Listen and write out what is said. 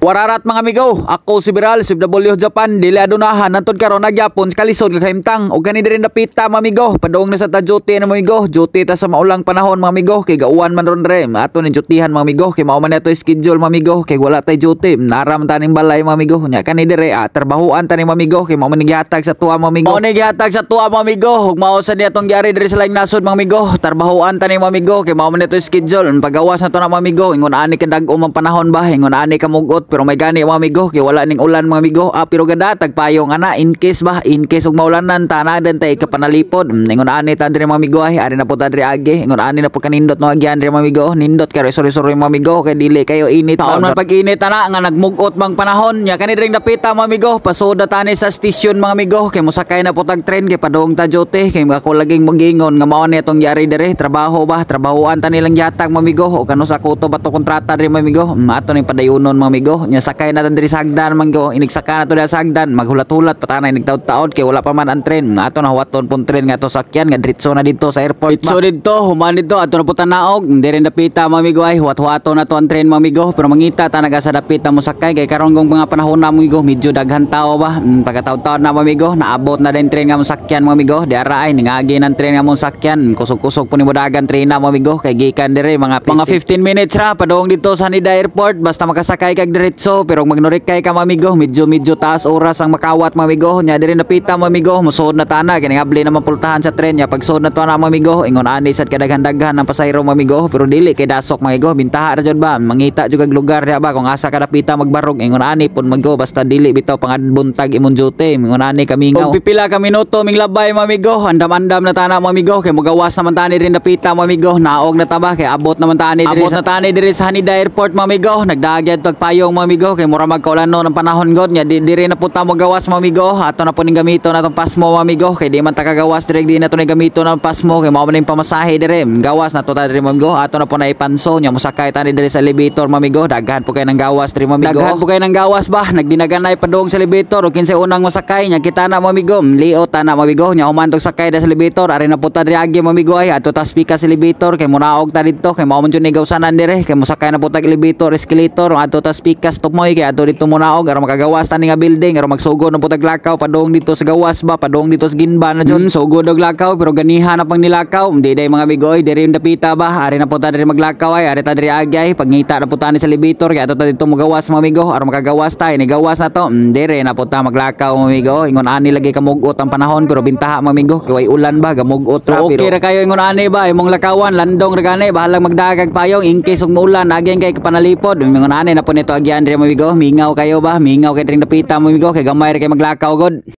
Wararat mga amigo, ako si Viral, si W Japan, dili adunahan, nantod karon nagyapon sa kalisod nga kahimtang, o gani diri napita mga amigo, padung na sa ta duty na mga amigo, duty ta sa maulang panahon mga amigo, kay gauwan man ron re, ato ni dutihan mga amigo, kay mao man ato schedule mga amigo, kay wala tay duty, naram taning balay mga amigo, nya kani diri trabahuan ta ni mga amigo, kay mao man gihatag sa tuwa mga amigo. Mao ni gihatag sa tuwa mga amigo, ug mao sa niya tong gyari diri sa laing nasod mga amigo, trabahuan ta ni mga amigo, kay mao man ato schedule, pagawas na to na mga amigo, ingon ani kadag-o man panahon ba, ingon ani kamugot, pero may gani mga amigo, kay wala ning ulan mga amigo, pero gada tagpayong ana in case ug maulanan tanadan tay kapanalipod, ingon ani ta diri mga amigo, ay ari na po ta diri agi, ingon ani na po kanindot no agyan diri mga amigo, nindot kay sorry mga amigo, kay dili kayo init taon man pag init ana nga nagmugot mang panahon, nya kani diri dapita mga amigo, pasoda tani sa station mga amigo, kay mosakay na po tag train kay padung ta duty, kay ako laging magingon nga mao ni atong yari diri trabahoan ta nilang yatag mga amigo, o kano sa kuto ba to kontrata diri mga amigo, ato ni padayunon mga amigo, nya sakay na diri sa hagdan manggo, inigsaka na to sa hagdan, maghulat-hulat patanay nagtaud-taud kay wala pa man ang tren, ato na huwaton pon tren nga to sakyan nga diretso na dito sa airport. So dito human dito ato na puta naog, diri dapita mga amigo, ay huwat-huwato na to ang tren mga amigo, pero mangita ta naga sa dapita mo sakay, kay karon gong mga panahon na mga amigo, medyo daghan tao ba, pagkataud-taud na mga amigo, naabot na din tren nga mo sakyan mga amigo, di ara ay ningagi ng tren nga mo sakyan, kusog-kusog po ni modagan tren na mga amigo, kay gikan diri mga 15 minutes ra padung dito sa Haneda Airport, basta makasakay kag diretso, pero magnurik kay ka mga amigo, medyo taas oras ang makawat mga amigo, nya diri napita mga amigo, musuod na tana kini abli na mapultahan sa tren, nya pagsuod na to na mga amigo, ingon ani sad kadaghan-daghan ng pasayro mga amigo, pero dili kay dasok mga amigo, bintaha ra jud ba, mangita jud kag lugar ya ba kung asa ka napita magbarog, ingon ani pun maggo, basta dili bitaw pangadbuntag imong duty, ingon ani kamingaw. Og pipila ka minuto ming labay mga amigo, andam-andam na tana mga amigo, kay mugawas naman tani rin napita mga amigo, naog na taba kay abot naman tani diri sa Haneda Airport mga amigo, nagdagyad pagpayong mga amigo, kay mura magkaulano ng panahon god, nya diri na puta mo gawas mga amigo, ato na po ning gamito na tong pasmo mga amigo, kay di man ta kagawas direk di na to ning gamito ng pasmo, kay mao man ning pamasahe diri, gawas na to ta diri mga amigo, ato na po na ipanso, nya mosakay tani diri sa elevator mga amigo, daghan po kay nang gawas diri mga amigo, daghan po kay nang gawas ba, nagdinagan na ipadung sa elevator, ug kinsay unang mosakay, nya kita na mga amigo, liot ta na mga amigo, nya humantog sakay da sa elevator, ari na po ta diri agi mga amigo, ay ato ta speaker sa elevator, kay munaog ta dito, kay mao man jud ni gawsanan diri, kay mosakay na po ta elevator, escalator, ato ta speaker tumoy, kay ato dito munaog aron makagawas ta nga building, aron magsugod na po tag lakaw padung dito sa gawas ba, padung dito sa ginba na jud, sugod og lakaw, pero ganihan na pang nilakaw, hindi day mga amigo, diri dapita ba, ari na po ta diri maglakaw, ay ari ta diri agi, ay pagngita na po ta ni sa elevator, kay ato ta dito magawas mga amigo, aron makagawas ta, ni gawas na to, diri na po ta maglakaw mga amigo, ingon ani lagi kamugot ang panahon, pero bintaha mga amigo, kay way ulan ba, gamugot ra, okay ra kayo ingon ani ba, imong lakawan landong ra gani, bahalang magdagag payong in case ug maulan, agyan kay kapanalipod, ingon ani na po nito agyan diri mga amigo, mingaw kayo ba, mingaw kay diri dapita mga amigo, kay gamay ra kay maglakaw god.